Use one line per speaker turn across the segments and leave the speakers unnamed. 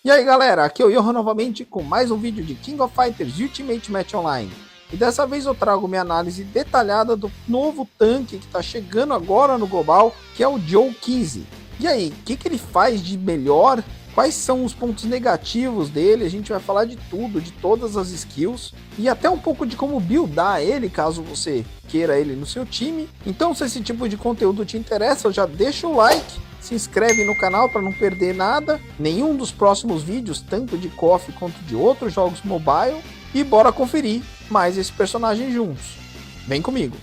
E aí galera, aqui é o Johan novamente com mais um vídeo de King of Fighters Ultimate Match Online. E dessa vez eu trago minha análise detalhada do novo tanque que está chegando agora no global, que é o Joe 15. E aí, o que ele faz de melhor? Quais são os pontos negativos dele? A gente vai falar de tudo, de todas as skills e até um pouco de como buildar ele, caso você queira ele no seu time. Então, se esse tipo de conteúdo te interessa, já deixa o like, se inscreve no canal para não perder nada, nenhum dos próximos vídeos, tanto de KOF quanto de outros jogos mobile, e bora conferir mais esse personagem juntos. Vem comigo!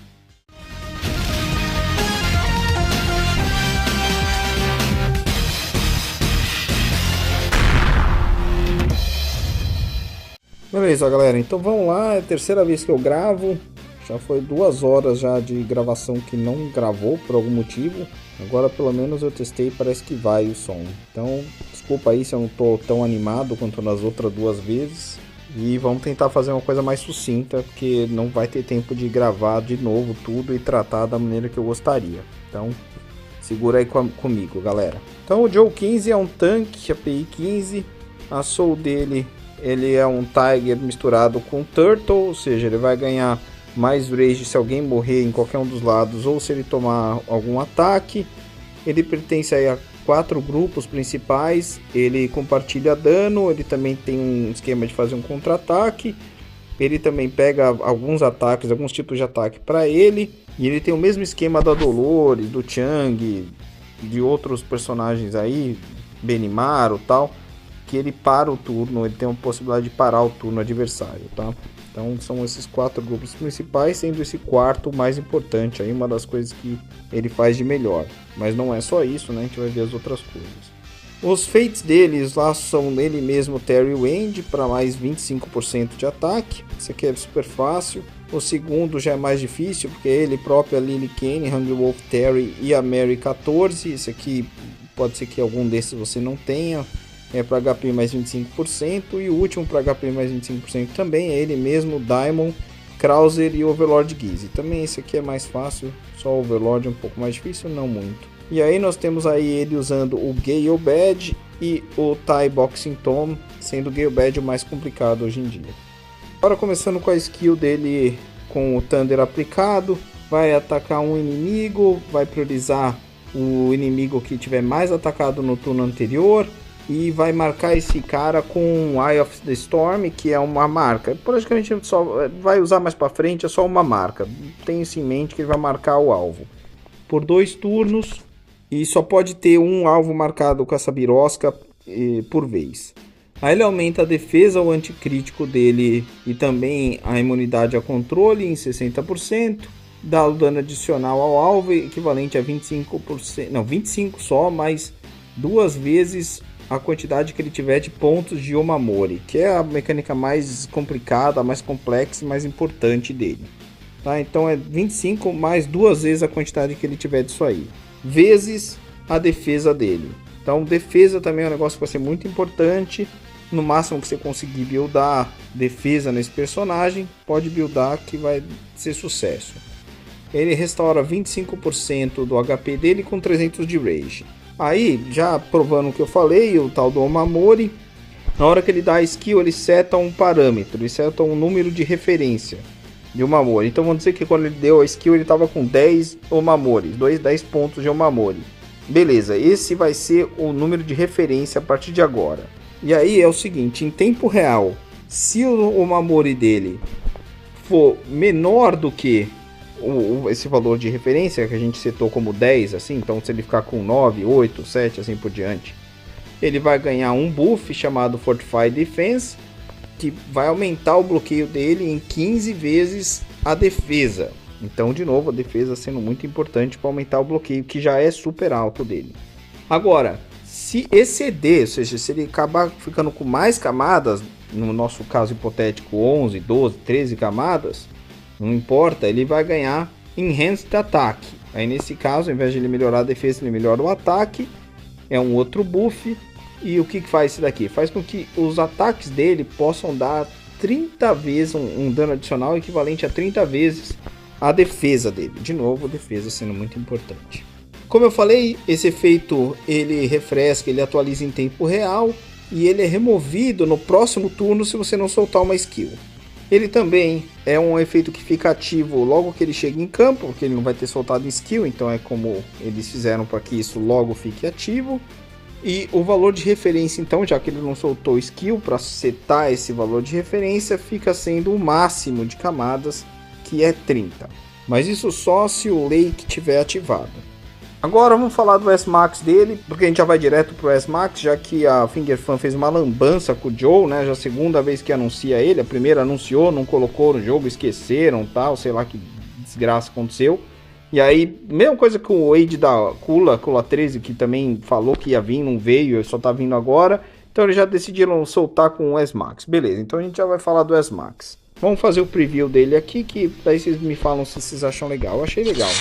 Beleza, galera, então vamos lá, é a terceira vez que eu gravo, já foi 2 horas já de gravação que não gravou por algum motivo, agora pelo menos eu testei, parece que vai o som, então desculpa aí se eu não tô tão animado quanto nas outras 2 vezes, e vamos tentar fazer uma coisa mais sucinta, porque não vai ter tempo de gravar de novo tudo e tratar da maneira que eu gostaria, então segura aí comigo, galera. Então o Joe 15 é um tanque API 15, a soul dele... Ele é um Tiger misturado com Turtle, ou seja, ele vai ganhar mais rage se alguém morrer em qualquer um dos lados ou se ele tomar algum ataque. Ele pertence aí a 4 grupos principais, ele compartilha dano, ele também tem um esquema de fazer um contra-ataque. Ele também pega alguns ataques, alguns tipos de ataque para ele. E ele tem o mesmo esquema da Dolores, do Chang, de outros personagens aí, Benimaru e tal. Que ele para o turno, ele tem a possibilidade de parar o turno adversário, tá? Então são esses 4 grupos principais, sendo esse quarto o mais importante, aí uma das coisas que ele faz de melhor. Mas não é só isso, né? A gente vai ver as outras coisas. Os fates deles lá são ele mesmo, Terry Wend, para mais 25% de ataque. Isso aqui é super fácil. O segundo já é mais difícil, porque é ele próprio, a Lily Kane, Hungry Wolf Terry e a Mary 14. Esse aqui pode ser que algum desses você não tenha. É para HP mais 25%, e o último para HP mais 25% também é ele mesmo, Diamond, Krauser e Overlord Gizzy. Também esse aqui é mais fácil, só o Overlord é um pouco mais difícil, não muito. E aí nós temos aí ele usando o Gale Badge e o Thai Boxing Tom, sendo o Gale Badge o mais complicado hoje em dia. Agora começando com a skill dele com o Thunder aplicado, vai atacar um inimigo, vai priorizar o inimigo que tiver mais atacado no turno anterior, e vai marcar esse cara com Eye of the Storm, que é uma marca. Praticamente só vai usar mais para frente, é só uma marca. Tenha isso em mente que ele vai marcar o alvo por 2 turnos e só pode ter um alvo marcado com essa birosca por vez. Aí ele aumenta a defesa, o anticrítico dele e também a imunidade a controle em 60%. Dá o dano adicional ao alvo, equivalente a 25%, não, 25 só, mas 2 vezes a quantidade que ele tiver de pontos de Omamori, que é a mecânica mais complicada, mais complexa e mais importante dele. Tá? Então é 25 mais 2 vezes a quantidade que ele tiver disso aí, vezes a defesa dele. Então defesa também é um negócio que vai ser muito importante. No máximo que você conseguir buildar defesa nesse personagem, pode buildar que vai ser sucesso. Ele restaura 25% do HP dele com 300 de rage. Aí, já provando o que eu falei, o tal do Omamori, na hora que ele dá a skill, ele seta um parâmetro, ele seta um número de referência de Omamori. Então vamos dizer que quando ele deu a skill, ele estava com 10 Omamori, 10 pontos de Omamori. Beleza, esse vai ser o número de referência a partir de agora. E aí é o seguinte, em tempo real, se o Omamori dele for menor do que esse valor de referência que a gente setou como 10, assim, então se ele ficar com 9, 8, 7, assim por diante, ele vai ganhar um buff chamado Fortify Defense, que vai aumentar o bloqueio dele em 15 vezes a defesa. Então, de novo, a defesa sendo muito importante para aumentar o bloqueio, que já é super alto dele. Agora, se exceder, ou seja, se ele acabar ficando com mais camadas, no nosso caso hipotético 11, 12, 13 camadas, não importa, ele vai ganhar Enhanced Attack. Aí nesse caso, ao invés de ele melhorar a defesa, ele melhora o ataque. É um outro buff. E o que faz isso daqui? Faz com que os ataques dele possam dar 30 vezes um dano adicional equivalente a 30 vezes a defesa dele. De novo, a defesa sendo muito importante. Como eu falei, esse efeito ele refresca, ele atualiza em tempo real. e ele é removido no próximo turno se você não soltar uma skill. Ele também é um efeito que fica ativo logo que ele chega em campo, porque ele não vai ter soltado skill, então é como eles fizeram para que isso logo fique ativo. E o valor de referência, então, já que ele não soltou skill, para setar esse valor de referência, fica sendo o máximo de camadas, que é 30. Mas isso só se o Lake tiver ativado. Agora vamos falar do S-Max dele, porque a gente já vai direto pro S-Max, já que a Fingerfan fez uma lambança com o Joe, né? Já é a segunda vez que anuncia ele, a primeira anunciou, não colocou no jogo, esqueceram, tal, sei lá que desgraça aconteceu. E aí, mesma coisa com o Wade da Kula 13, que também falou que ia vir, não veio, só tá vindo agora. Então eles já decidiram soltar com o S-Max. Beleza, então a gente já vai falar do S-Max. Vamos fazer o preview dele aqui, que daí vocês me falam se vocês acham legal. Eu achei legal.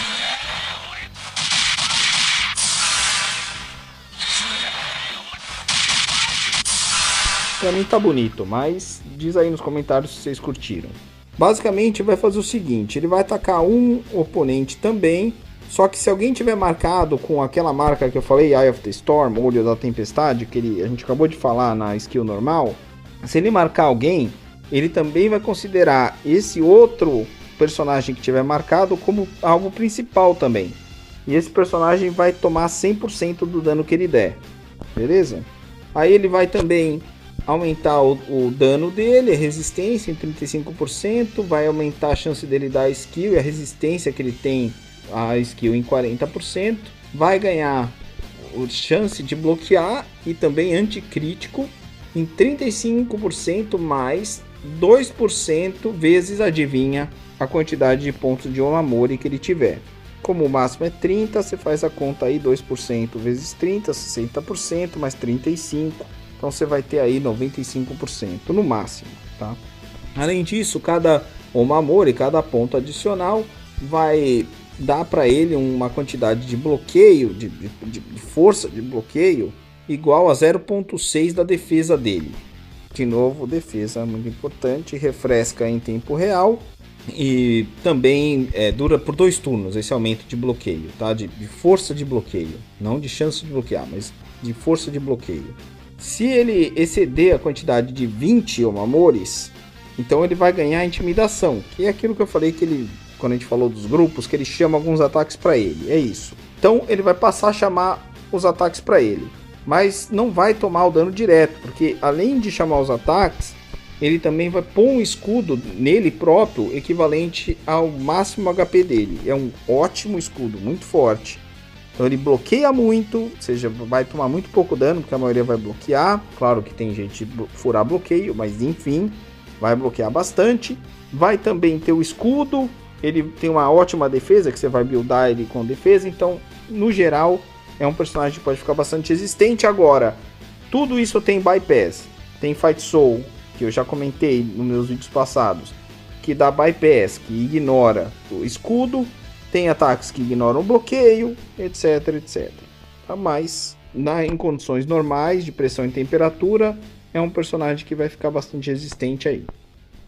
Pra mim tá bonito, mas diz aí nos comentários se vocês curtiram. Basicamente vai fazer o seguinte, ele vai atacar um oponente também, só que se alguém tiver marcado com aquela marca que eu falei, Eye of the Storm, Olho da Tempestade, que a gente acabou de falar na skill normal, se ele marcar alguém, ele também vai considerar esse outro personagem que tiver marcado como alvo principal também. E esse personagem vai tomar 100% do dano que ele der, beleza? Aí ele vai também aumentar o dano dele, a resistência em 35%, vai aumentar a chance dele dar skill e a resistência que ele tem a skill em 40%, vai ganhar a chance de bloquear e também anticrítico em 35% mais 2% vezes, adivinha, a quantidade de pontos de Omamori que ele tiver. Como o máximo é 30, você faz a conta aí, 2% vezes 30, 60% mais 35%. Então você vai ter aí 95% no máximo, tá? Além disso, cada Omamori, cada ponto adicional vai dar para ele uma quantidade de bloqueio, de força de bloqueio, igual a 0.6 da defesa dele. De novo, defesa é muito importante, refresca em tempo real e também dura por 2 turnos esse aumento de bloqueio, tá? De força de bloqueio, não de chance de bloquear, mas de força de bloqueio. Se ele exceder a quantidade de 20 Omamoris, então ele vai ganhar intimidação, que é aquilo que eu falei que ele, quando a gente falou dos grupos, que ele chama alguns ataques para ele, é isso. Então ele vai passar a chamar os ataques para ele, mas não vai tomar o dano direto, porque além de chamar os ataques, ele também vai pôr um escudo nele próprio equivalente ao máximo HP dele. É um ótimo escudo, muito forte. Então ele bloqueia muito, ou seja, vai tomar muito pouco dano, porque a maioria vai bloquear. Claro que tem gente de furar bloqueio, mas enfim, vai bloquear bastante. Vai também ter o escudo, ele tem uma ótima defesa, que você vai buildar ele com defesa. Então, no geral, é um personagem que pode ficar bastante resistente. Agora, tudo isso tem bypass. Tem Fight Soul, que eu já comentei nos meus vídeos passados, que dá bypass, que ignora o escudo. Tem ataques que ignoram o bloqueio, etc, etc. Mas, em condições normais, de pressão e temperatura, é um personagem que vai ficar bastante resistente aí.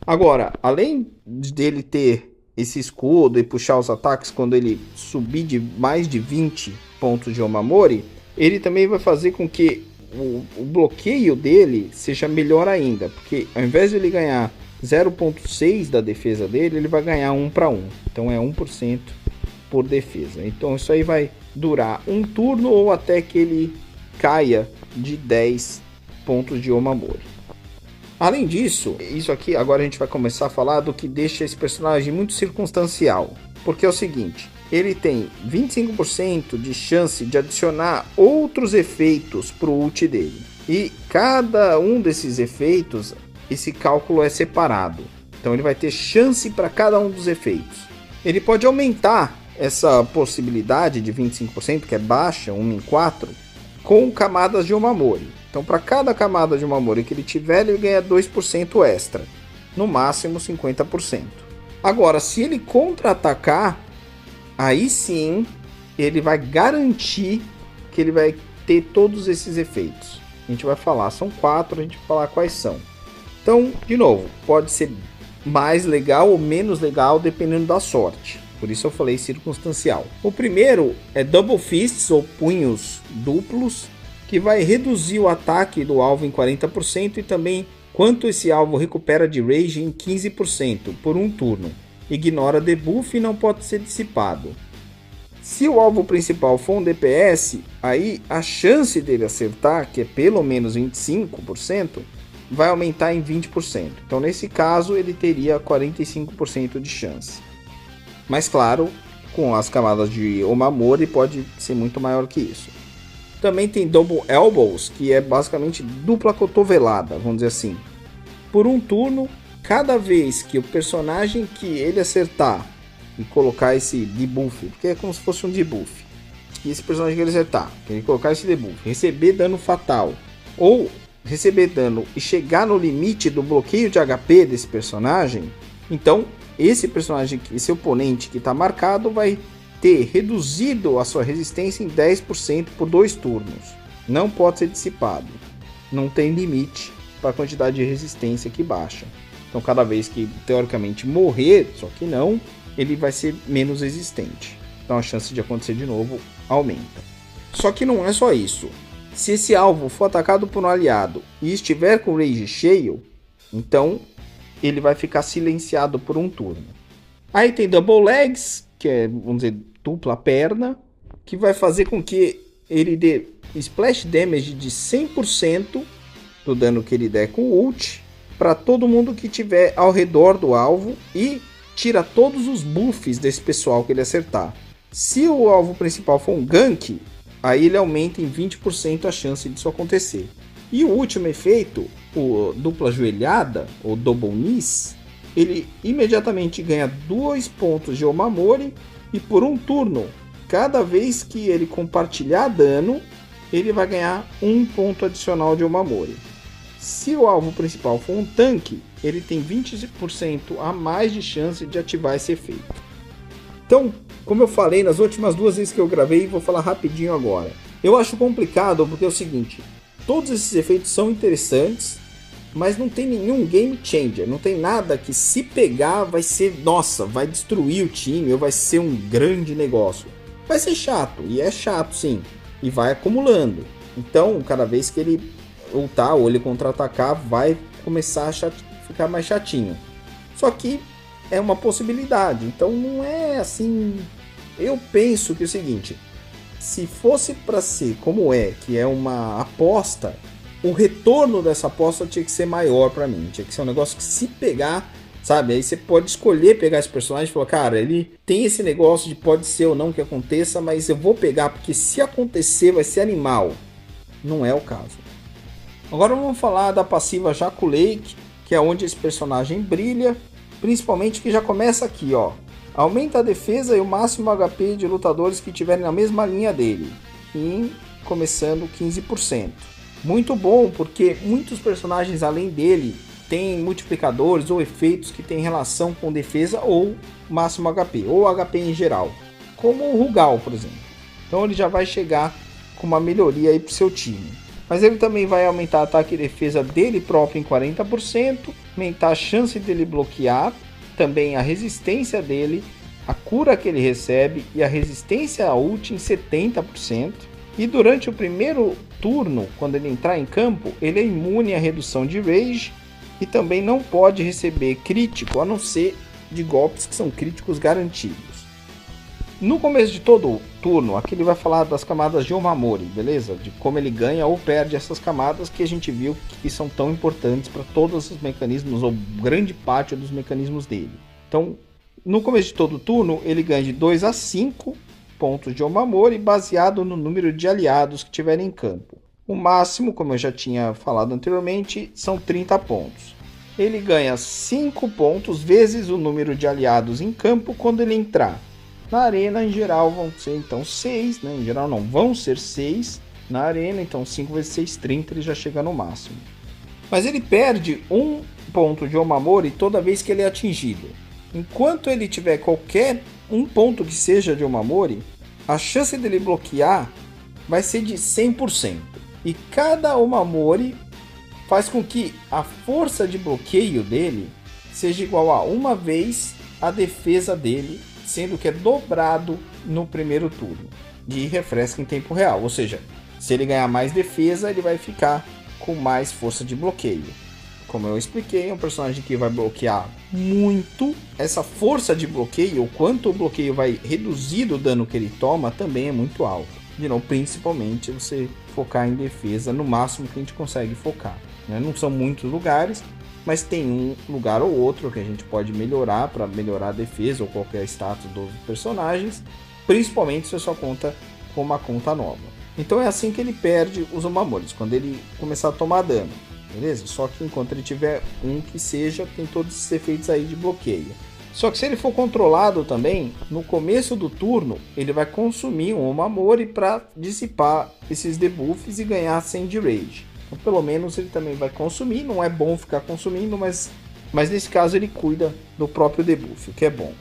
Agora, além dele ter esse escudo e puxar os ataques quando ele subir de mais de 20 pontos de Omamori, ele também vai fazer com que o bloqueio dele seja melhor ainda. Porque ao invés de ele ganhar 0.6 da defesa dele, ele vai ganhar 1 para 1. Então é 1% por defesa. Então isso aí vai durar um turno ou até que ele caia de 10 pontos de Omamori. Além disso, isso aqui agora a gente vai começar a falar do que deixa esse personagem muito circunstancial. Porque é o seguinte, ele tem 25% de chance de adicionar outros efeitos para o ult dele. E cada um desses efeitos, esse cálculo é separado. Então ele vai ter chance para cada um dos efeitos. Ele pode aumentar essa possibilidade de 25%, que é baixa, 1 em 4, com camadas de Omamori. Então, para cada camada de Omamori que ele tiver, ele ganha 2% extra. No máximo, 50%. Agora, se ele contra-atacar, aí sim, ele vai garantir que ele vai ter todos esses efeitos. A gente vai falar, são 4, a gente vai falar quais são. Então, de novo, pode ser mais legal ou menos legal, dependendo da sorte. Por isso eu falei circunstancial. O primeiro é Double Fists, ou punhos duplos, que vai reduzir o ataque do alvo em 40% e também quanto esse alvo recupera de rage em 15% por um turno. Ignora debuff e não pode ser dissipado. Se o alvo principal for um DPS, aí a chance dele acertar, que é pelo menos 25%, vai aumentar em 20%. Então nesse caso ele teria 45% de chance. Mas claro, com as camadas de Omamori pode ser muito maior que isso. Também tem Double Elbows, que é basicamente dupla cotovelada, vamos dizer assim. Por um turno, cada vez que o personagem que ele acertar e colocar esse debuff, porque é como se fosse um debuff, e esse personagem que ele acertar, que ele colocar esse debuff, receber dano fatal, ou receber dano e chegar no limite do bloqueio de HP desse personagem, então esse personagem, esse oponente que está marcado vai ter reduzido a sua resistência em 10% por 2 turnos. Não pode ser dissipado. Não tem limite para a quantidade de resistência que baixa. Então cada vez que teoricamente morrer, só que não, ele vai ser menos resistente. Então a chance de acontecer de novo aumenta. Só que não é só isso. Se esse alvo for atacado por um aliado e estiver com o rage cheio, então ele vai ficar silenciado por um turno. Aí tem Double Legs, que é, vamos dizer, dupla perna, que vai fazer com que ele dê splash damage de 100% do dano que ele der com o ult para todo mundo que estiver ao redor do alvo e tira todos os buffs desse pessoal que ele acertar. Se o alvo principal for um gank, aí ele aumenta em 20% a chance disso acontecer. E o último efeito, o dupla joelhada, ou double knees, ele imediatamente ganha 2 pontos de Omamori e por um turno, cada vez que ele compartilhar dano, ele vai ganhar 1 ponto adicional de Omamori. Se o alvo principal for um tanque, ele tem 20% a mais de chance de ativar esse efeito. Então, como eu falei nas últimas 2 vezes que eu gravei, vou falar rapidinho agora. Eu acho complicado porque é o seguinte, todos esses efeitos são interessantes, mas não tem nenhum game changer, não tem nada que se pegar vai ser, nossa, vai destruir o time ou vai ser um grande negócio. Vai ser chato, e é chato sim, e vai acumulando. Então, cada vez que ele ultar ou ele contra-atacar, vai começar a ficar mais chatinho. Só que é uma possibilidade, então não é assim. Eu penso que é o seguinte, se fosse para ser como é, que é uma aposta, o retorno dessa aposta tinha que ser maior para mim, tinha que ser um negócio que se pegar, sabe, aí você pode escolher pegar esse personagem e falar, cara, ele tem esse negócio de pode ser ou não que aconteça, mas eu vou pegar porque se acontecer vai ser animal. Não é o caso. Agora vamos falar da passiva Jaco Lake, que é onde esse personagem brilha, principalmente que já começa aqui, ó. Aumenta a defesa e o máximo HP de lutadores que estiverem na mesma linha dele, começando 15%. Muito bom, porque muitos personagens além dele têm multiplicadores ou efeitos que têm relação com defesa ou máximo HP, ou HP em geral, como o Rugal, por exemplo. Então ele já vai chegar com uma melhoria aí para o seu time. Mas ele também vai aumentar ataque e defesa dele próprio em 40%, aumentar a chance dele bloquear, também a resistência dele, a cura que ele recebe e a resistência a ult em 70%. E durante o primeiro turno, quando ele entrar em campo, ele é imune à redução de rage e também não pode receber crítico, a não ser de golpes que são críticos garantidos. No começo de todo turno, aqui ele vai falar das camadas de Omamori, beleza? De como ele ganha ou perde essas camadas que a gente viu que são tão importantes para todos os mecanismos, ou grande parte dos mecanismos dele. Então, no começo de todo turno, ele ganha de 2 a 5 pontos de Omamori baseado no número de aliados que tiverem em campo. O máximo, como eu já tinha falado anteriormente, são 30 pontos. Ele ganha 5 pontos vezes o número de aliados em campo quando ele entrar. Na arena, em geral, vão ser então 6, né? Em geral não, vão ser 6 na arena, então 5 vezes 6, 30, ele já chega no máximo. Mas ele perde 1 ponto de Omamori toda vez que ele é atingido. Enquanto ele tiver qualquer um ponto que seja de Omamori, a chance dele bloquear vai ser de 100%. E cada Omamori faz com que a força de bloqueio dele seja igual a 1 vez a defesa dele, sendo que é dobrado no primeiro turno de refresca em tempo real. Ou seja, Se ele ganhar mais defesa, ele vai ficar com mais força de bloqueio. Como eu expliquei, é um personagem que vai bloquear muito. Essa força de bloqueio, o quanto o bloqueio vai reduzir o dano que ele toma, também é muito alto. De novo, principalmente você focar em defesa no máximo que a gente consegue focar. Não são muitos lugares, mas tem um lugar ou outro que a gente pode melhorar para melhorar a defesa ou qualquer status dos personagens, principalmente se a sua conta for uma conta nova. Então é assim que ele perde os Omamores, quando ele começar a tomar dano, beleza? Só que enquanto ele tiver um que seja, tem todos esses efeitos aí de bloqueio. Só que se ele for controlado também, no começo do turno, ele vai consumir um Omamori para dissipar esses debuffs e ganhar 100 de Rage. Então pelo menos ele também vai consumir, não é bom ficar consumindo, mas nesse caso ele cuida do próprio debuff, o que é bom.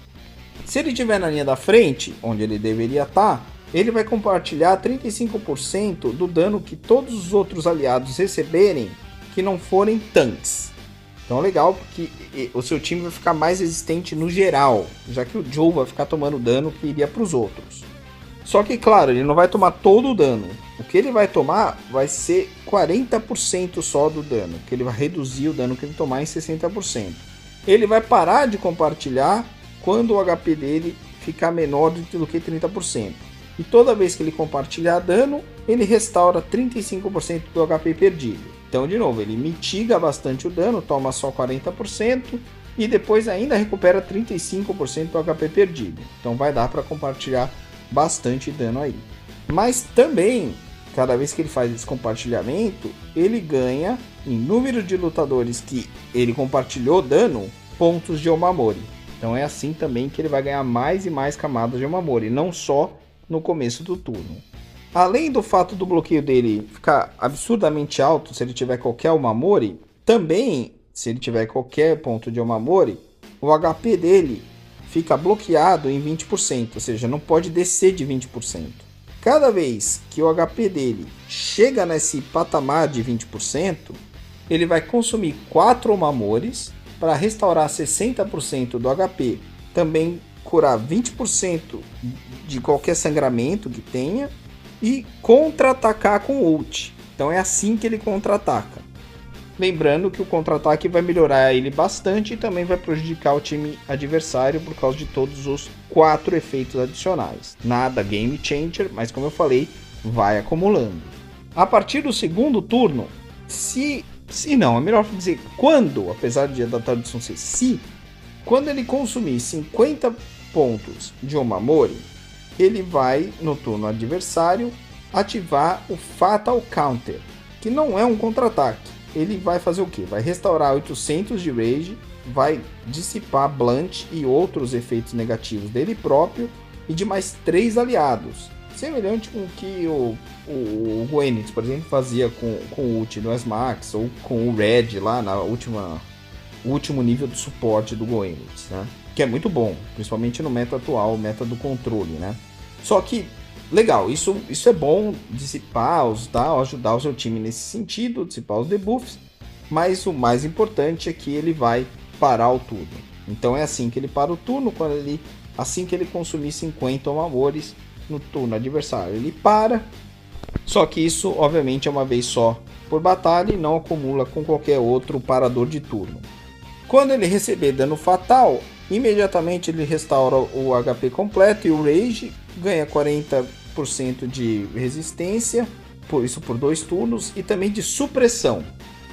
Se ele estiver na linha da frente, onde ele deveria estar, ele vai compartilhar 35% do dano que todos os outros aliados receberem que não forem tanques. Então é legal porque o seu time vai ficar mais resistente no geral, já que o Joe vai ficar tomando dano que iria para os outros. Só que claro, ele não vai tomar todo o dano. O que ele vai tomar vai ser 40% só do dano, que ele vai reduzir o dano que ele tomar em 60%. Ele vai parar de compartilhar quando o HP dele ficar menor do que 30%. E toda vez que ele compartilhar dano, ele restaura 35% do HP perdido. Então, de novo, ele mitiga bastante o dano, toma só 40% e depois ainda recupera 35% do HP perdido. Então vai dar para compartilhar bastante dano aí. Mas também, cada vez que ele faz esse compartilhamento, ele ganha, em número de lutadores que ele compartilhou dano, pontos de Omamori. Então é assim também que ele vai ganhar mais e mais camadas de Omamori, não só no começo do turno. Além do fato do bloqueio dele ficar absurdamente alto se ele tiver qualquer Omamori, também se ele tiver qualquer ponto de Omamori, o HP dele fica bloqueado em 20%, ou seja, não pode descer de 20%. Cada vez que o HP dele chega nesse patamar de 20%, ele vai consumir 4 Omamores para restaurar 60% do HP, também curar 20% de qualquer sangramento que tenha e contra-atacar com ult. Então é assim que ele contra-ataca. Lembrando que o contra-ataque vai melhorar ele bastante e também vai prejudicar o time adversário por causa de todos os 4 efeitos adicionais. Nada game changer, mas como eu falei, vai acumulando. A partir do segundo turno, se não, é melhor dizer quando, apesar da tradução ser se, quando ele consumir 50 pontos de Omamori, ele vai, no turno adversário, ativar o Fatal Counter, que não é um contra-ataque. Ele vai fazer o que? Vai restaurar 800 de Rage, vai dissipar Blunt e outros efeitos negativos dele próprio e de mais 3 aliados. Semelhante com o que o Gwyneth, por exemplo, fazia com o ult do S-Max ou com o Red lá na último nível de suporte do Gwyneth, né? Que é muito bom, principalmente no meta atual, meta do controle, né? Só que, legal, isso é bom, dissipar, ajudar o seu time nesse sentido, dissipar os debuffs, mas o mais importante é que ele vai parar o turno. Então é assim que ele para o turno, assim que ele consumir 50 Omamores no turno adversário, ele para. Só que isso, obviamente, é uma vez só por batalha e não acumula com qualquer outro parador de turno. Quando ele receber dano fatal, imediatamente ele restaura o HP completo e o Rage, ganha 40% de resistência, por 2 turnos, e também de supressão.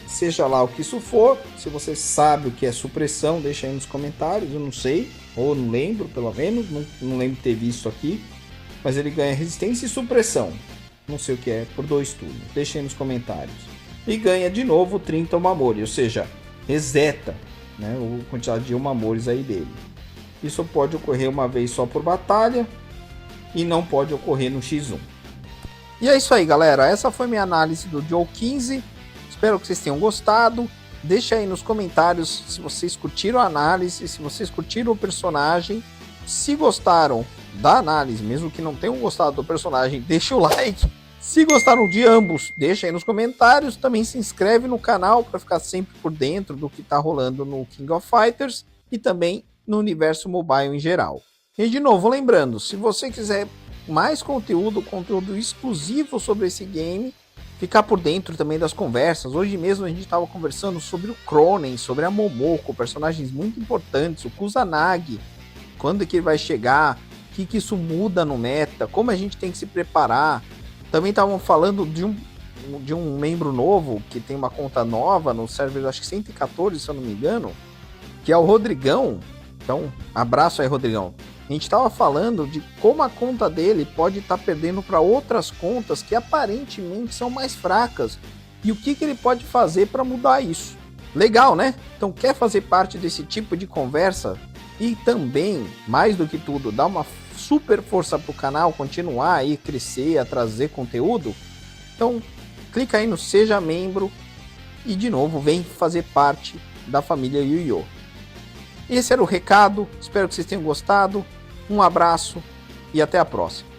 Seja lá o que isso for, se você sabe o que é supressão, deixa aí nos comentários, eu não sei, ou não lembro pelo menos, não lembro de ter visto aqui, mas ele ganha resistência e supressão, não sei o que é, por 2 turnos, deixa aí nos comentários. E ganha de novo 30 Omamori, ou seja, reseta, né, a quantidade de Omamores aí dele. Isso pode ocorrer uma vez só por batalha e não pode ocorrer no X1. E é isso aí, galera. Essa foi minha análise do Joe 15. Espero que vocês tenham gostado. Deixa aí nos comentários se vocês curtiram a análise, se vocês curtiram o personagem. Se gostaram da análise, mesmo que não tenham gostado do personagem, deixa o like. Se gostaram de ambos, deixa aí nos comentários. Também se inscreve no canal para ficar sempre por dentro do que está rolando no King of Fighters e também no universo mobile em geral. E de novo, lembrando, se você quiser mais conteúdo exclusivo sobre esse game, ficar por dentro também das conversas. Hoje mesmo a gente estava conversando sobre o Cronen, sobre a Momoko, personagens muito importantes, o Kusanagi, quando que ele vai chegar, o que isso muda no meta, como a gente tem que se preparar. Também estavam falando de um membro novo, que tem uma conta nova no server, acho que 114, se eu não me engano, que é o Rodrigão. Então, abraço aí, Rodrigão. A gente estava falando de como a conta dele pode estar perdendo para outras contas que aparentemente são mais fracas. E o que ele pode fazer para mudar isso. Legal, né? Então, quer fazer parte desse tipo de conversa? E também, mais do que tudo, dar uma super força pro canal, continuar aí, crescer, a trazer conteúdo? Então, clica aí no Seja Membro e, de novo, vem fazer parte da família Yu-Gi-Oh! Esse era o recado, espero que vocês tenham gostado. Um abraço e até a próxima.